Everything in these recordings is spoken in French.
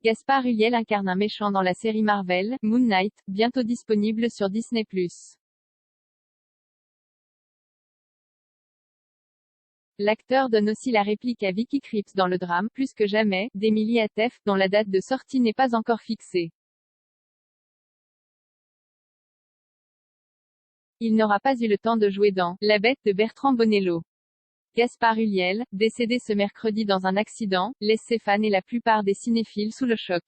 Gaspard Ulliel incarne un méchant dans la série Marvel, Moon Knight, bientôt disponible sur Disney+. L'acteur donne aussi la réplique à Vicky Krieps dans le drame « Plus que jamais » d'Emily Atef, dont la date de sortie n'est pas encore fixée. Il n'aura pas eu le temps de jouer dans « La Bête » de Bertrand Bonello. Gaspard Ulliel, décédé ce mercredi dans un accident, laisse ses fans et la plupart des cinéphiles sous le choc.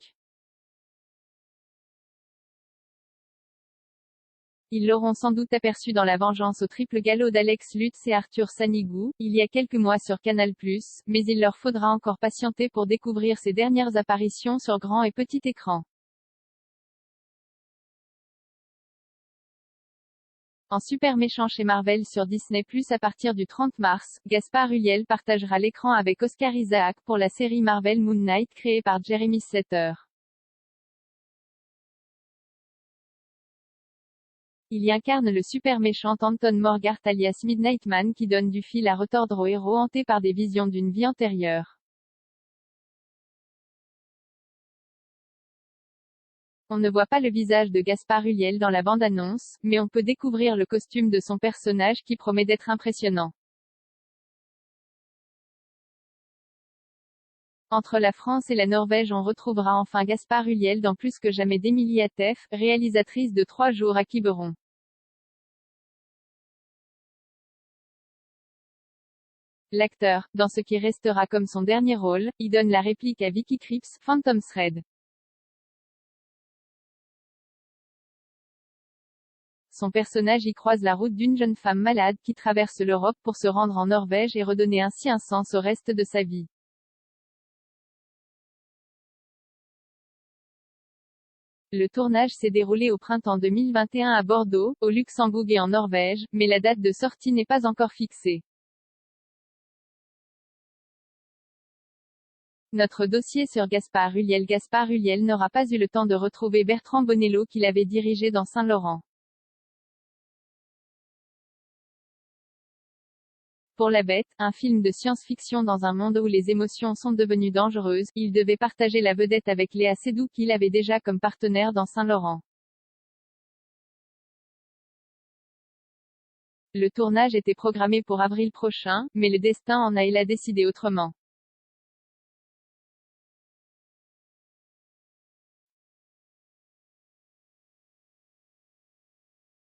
Ils l'auront sans doute aperçu dans La Vengeance au triple galop d'Alex Lutz et Arthur Sanigou, il y a quelques mois sur Canal+, mais il leur faudra encore patienter pour découvrir ses dernières apparitions sur grand et petit écran. En super méchant chez Marvel sur Disney+, à partir du 30 mars, Gaspard Ulliel partagera l'écran avec Oscar Isaac pour la série Marvel Moon Knight créée par Jeremy Slater. Il y incarne le super méchant Anton Morgart alias Midnight Man qui donne du fil à retordre au héros hanté par des visions d'une vie antérieure. On ne voit pas le visage de Gaspard Ulliel dans la bande-annonce, mais on peut découvrir le costume de son personnage qui promet d'être impressionnant. Entre la France et la Norvège, on retrouvera enfin Gaspard Ulliel dans Plus que jamais d'Emily Atef, réalisatrice de 3 jours à Quiberon. L'acteur, dans ce qui restera comme son dernier rôle, y donne la réplique à Vicky Krieps, Phantom Thread. Son personnage y croise la route d'une jeune femme malade qui traverse l'Europe pour se rendre en Norvège et redonner ainsi un sens au reste de sa vie. Le tournage s'est déroulé au printemps 2021 à Bordeaux, au Luxembourg et en Norvège, mais la date de sortie n'est pas encore fixée. Notre dossier sur Gaspard Ulliel. Gaspard Ulliel n'aura pas eu le temps de retrouver Bertrand Bonello qu'il avait dirigé dans Saint-Laurent. Pour La Bête, un film de science-fiction dans un monde où les émotions sont devenues dangereuses, il devait partager la vedette avec Léa Seydoux qu'il avait déjà comme partenaire dans Saint-Laurent. Le tournage était programmé pour avril prochain, mais le destin en a décidé autrement.